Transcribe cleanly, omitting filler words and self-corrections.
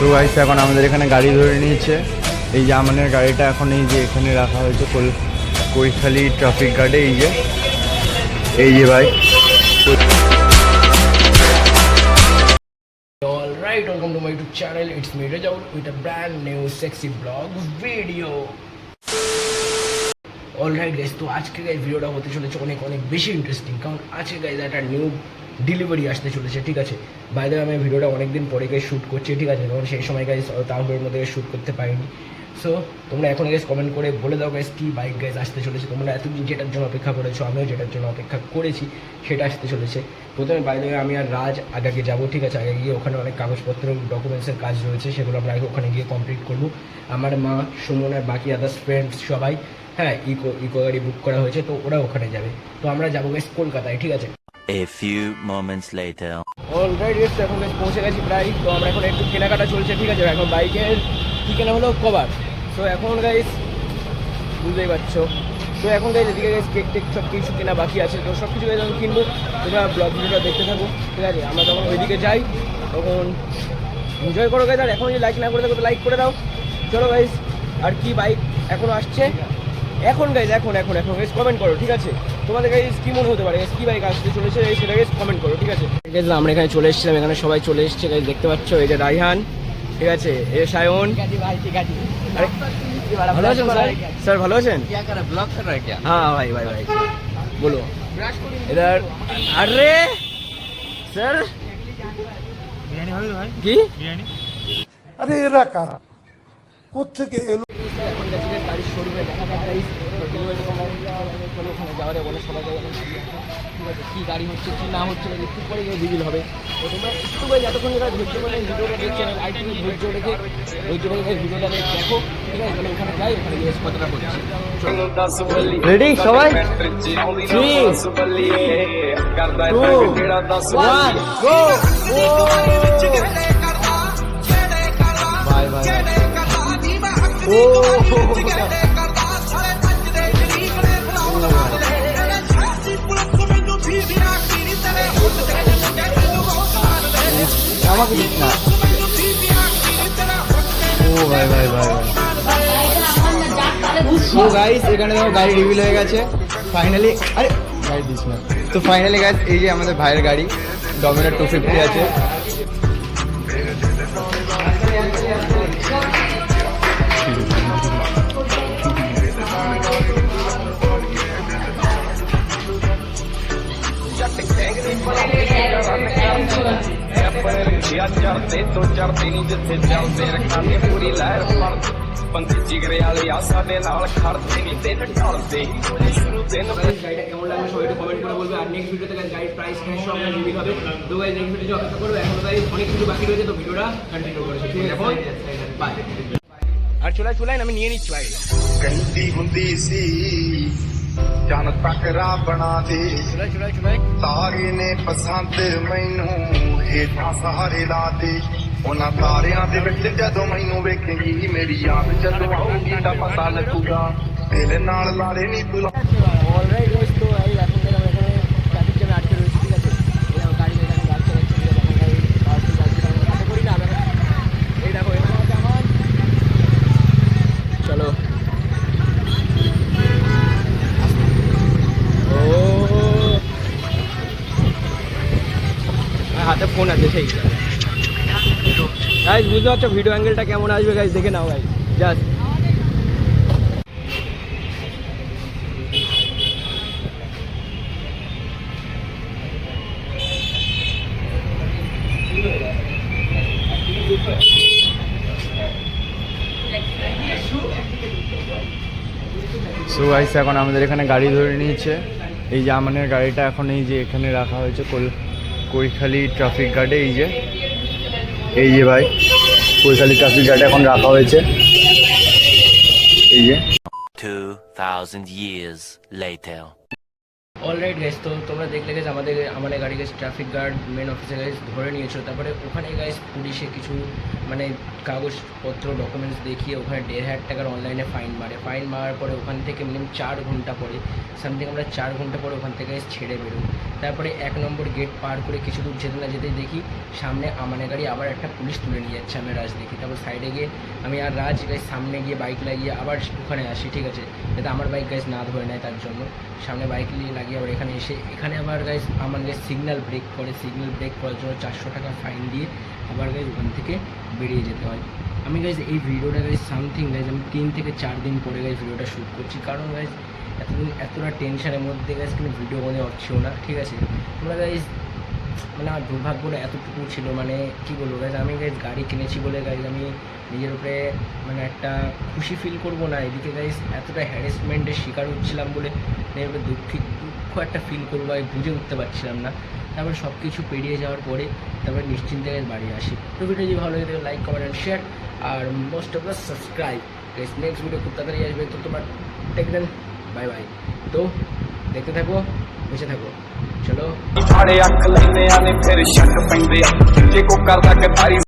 তো গাইস এখন আমাদের এখানে গাড়ি ধরে নিয়েছে। এই যে আমাদের গাড়িটা এখন এই যে এখানে রাখা হয়েছে কৈখালি ট্রাফিক গার্ডে। এই যে ভাই। Alright, welcome to my YouTube channel. It's me Rajaul with a brand new sexy vlog video. Alright guys, তো আজকে গাইস ভিডিওটা হতে চলেছে অনেক বেশি ইন্টারেস্টিং, কারণ আজকে গাইস একটা নিউ ডেলিভারি আসতে চলেছে। ঠিক আছে, বাই দ্য ওয়ে আমি ভিডিওটা অনেকদিন পরে গাইস শ্যুট করছি। ঠিক আছে, কারণ সেই সময় গাইস তারপরের মধ্যে শ্যুট করতে পারিনি। সো তোমরা এখন গাইস কমেন্ট করে বলে দাও গাইস কি বাইক গাইস আসতে চলেছে। তোমরা এতদিন যেটার জন্য অপেক্ষা করেছো, আমিও যেটার জন্য অপেক্ষা করেছি সেটা আসতে চলেছে। প্রথমে বাই দ্য ওয়ে আমি আর রাজ আগে যাবো। ঠিক আছে, আগে গিয়ে ওখানে অনেক কাগজপত্র ডকুমেন্টসের কাজ রয়েছে, সেগুলো আমরা আগে ওখানে গিয়ে কমপ্লিট করবো। আমার মা, সুমন আর বাকি আদার্স ফ্রেন্ডস সবাই, হ্যাঁ, ইকো গাড়ি বুক করা হয়েছে, তো ওরা ওখানে যাবে। তো আমরা যাবো গাইস কলকাতায়। ঠিক আছে, A few moments later. Alright guys, এখন গাইস পৌঁছে গেছি প্রায়। তো আমরা এখন একটু কেনাকাটা চলছে। ঠিক আছে, এখন বাইকের কী কেনা হলো, কভার। তো এখন গাইস বুঝতেই পারছো, তো এখন গাইস এদিকে গাইস কেক টেক সব কিছু কেনা বাকি আছে। তো সব কিছু গাইস আমি কিনবো, তোমরা ব্লগ ভিডিওটা দেখতে থাকো। ঠিক আছে, আমরা যখন ওইদিকে যাই তখন এনজয় করো গাইস। আর এখন যদি লাইক না করে থাকো তো লাইক করে দাও। চলো গাইস, আর কি বাইক এখনো আসছে এখন গাইস, এখন গাইস কমেন্ট করো। ঠিক আছে, তোমাদের গাইস কি মনে হতে পারে গাইস, কি বাইক আসতে চলেছে সেটা গাইস কমেন্ট করো। ঠিক আছে গাইস, আমরা এখানে চলে এসেছিলাম, এখানে সবাই চলে এসেছে গাইস, দেখতে পাচ্ছ। এই যে রাইহান, ঠিক আছে, এ সায়ন। আরে ভালো আছেন স্যার? স্যার ভালো আছেন? হ্যাঁ ভাই ভাই ভাই বলো এদার। আরে স্যার কি আরে এরা কারা, কোত্থেকে এলো? এখন গেছে গাড়ির শোরুমে দেখা যায় গাইস, ওখানে যাওয়ারে বলে সবাই যাবে। ঠিক আছে, কী গাড়ি হচ্ছে কী না হচ্ছে একটু পরে গিয়ে ভিজিল হবে। তো তোমরা একটু করে যতক্ষণ ধৈর্য করে ভিডিওটা দেখছেন, আইটি ধৈর্য রেখে ভিডিওটা দেখো। ঠিক আছে, তাহলে ওখানে যাই, ওখানে গিয়ে কথাটা বলছি। রেডি সবাই? 3, 2, 1 গো। Bye bye. ও আমাকে দিস না। ও ভাই ভাই ভাই। তো গাইস এখানে দেখো গাড়ি রিভিল হয়ে গেছে ফাইনালি। আরে গাড়ি দিস না। তো ফাইনালি গাইস এই যে আমাদের ভাইয়ের গাড়ি ডমিনার 250 আছে। चढ़ते तो चढ़ते नहीं जिथे चलते रखाने पूरी लहर पर बंदी जिगरे वाले आ साडे नाल खड़ते नहीं दिन ढलते शुरू दिन গাড়িটা কেমন লাগবে সবাই একটু কমেন্ট করে বলবে। আর নেক্সট ভিডিওতে গাড়ির প্রাইস ক্যাশ সব রিভিল হবে। তো গাইস নেক্সট ভিডিও অপেক্ষা করবে। এখন গাইস অনেক কিছু বাকি রয়েছে, তো ভিডিওটা কন্টিনিউ করেছি। ঠিক আছে, এখন বাই। আর চলাই আমি নিয়ে নিচ্ছি ভাই। ਕਹਿੰਦੀ ਹੁੰਦੀ ਸੀ ਜਨ ਤੱਕਰਾ ਬਣਾ ਦੇ, চলাই ਤਾਰੇ ਨੇ ਪਸੰਦ ਮੈਨੂੰ ਹੇਠਾਂ ਸਹਾਰੇ ਲਾ ਦੇ। ਉਹਨਾਂ ਤਾਰਿਆਂ ਦੇ ਵਿੱਚ ਜਦੋਂ ਮੈਨੂੰ ਵੇਖੇਂਗੀ ਮੇਰੀ ਯਾਦ ਜਦੋਂ ਆਊਗੀ ਤਾਂ ਪਤਾ ਲੱਗੂਗਾ ਤੇਰੇ ਨਾਲ ਲਾਰੇ ਨਹੀਂ ਤੂੰ। অলরাইট গাইস, তো এই এখন থেকে আমরা এখানে ট্রাফিক জ্যামে আটকে রয়েছি। ঠিক আছে, এই আমার গাড়ি চালাচ্ছি, ঠিক আছে, এখন গাড়ি আশা করি না আমরা। এই দেখো এখানে আছে আমার। চলো ও হাতে ফোন আছে সেই গাইস, বুঝতে পারছো ভিডিও অ্যাঙ্গেলটা কেমন আসবে গাইস, দেখে নাও গাইস জাস্ট। সো গাইস এখন আমাদের এখানে গাড়ি ধরে নিয়েছে। এই যে আমাদের গাড়িটা এখন এই যে এখানে রাখা হয়েছে কৈখালি ট্রাফিক গার্ডে। এই যে ভাই কৈখালি ট্রাফিক গার্ডে এখন রাখা হয়েছে। এই যে 2000 years later. অলরাইট গাইস, তো তোমরা দেখলে গেছে আমাদের গাড়ি গেছে ট্রাফিক গার্ড মেন অফিসে গাইস ধরে নিয়েছিল। তারপরে ওখানে গাইস পুলিশে কিছু মানে কাগজপত্র ডকুমেন্টস দেখিয়ে ওখানে 1,500 টাকার অনলাইনে ফাইন মারার পরে ওখান থেকে মিনিমাম 4 ঘন্টা পরে সামথিং আমরা 4 ঘন্টা পরে ওখান থেকে ছেড়ে বেরোই। তারপরে 1 নম্বর গেট পার করে কিছু দূর যেতে না যেতেই দেখি সামনে আমানের গাড়ি আবার একটা পুলিশ তুলে নিয়ে যাচ্ছে, আমি রাজ দেখি। তারপর সাইডে গিয়ে আমি আর রাজ গাইজ সামনে গিয়ে বাইক লাগিয়ে আবার ওখানে আসি, ঠিক আছে, যাতে আমার বাইক গাইজ না ধরে নেয়, তার জন্য সামনে বাইক লাগিয়ে আবার এখানে এসে এখানে আবার গাইজ আমার গাইজ সিগন্যাল ব্রেক করে, সিগন্যাল ব্রেক করার জন্য 400 টাকা ফাইন দিয়ে আবার গাইজ ওখান থেকে বেরিয়ে যেতে হয়। আমি গাইজ এই ভিডিওটা গাইজ সামথিং গাইজ আমি 3 থেকে 4 দিন পরে গাইজ ভিডিওটা শ্যুট করছি, কারণ গাইজ এতদিন এতটা টেনশনের মধ্যে গাইজ কিন্তু ভিডিও মনে হচ্ছেও না, ঠিক আছে। তোমরা গাইজ মানে আমার দুর্ভাগ্যটা এতটুকু ছিল, মানে কী বলবো গাইজ, আমি গাইজ গাড়ি কিনেছি বলে গাইজ আমি নিজের উপরে মানে একটা খুশি ফিল করবো না, এদিকে গাইজ এতটা হ্যারাসমেন্টের শিকার হচ্ছিলাম বলে নিজের উপরে দুঃখ একটা ফিল করবো, আমি বুঝে উঠতে পারছিলাম না। তারপরে সব কিছু পেরিয়ে যাওয়ার পরে তারপরে নিশ্চিন্তে গাইজ বাড়ি আসি। তো ভিডিও যদি ভালো লাগে তাহলে লাইক, কমেন্ট অ্যান্ড শেয়ার, আর most of the subscribe guys. Next video খুব তাড়াতাড়ি আসবে, তো তোমার দেখবেন, বাই বাই। তো দেখতে থাকো, বেঁচে থাকো, চলো। ਸਾੜੇ ਅੱਖ ਲੈਨੇ ਆ ਨੇ ਫਿਰ ਛੱਡ ਪੈਂਦੇ ਆ ਜੇ ਕੋ ਕਰਦਾ ਕਤਾਰੀ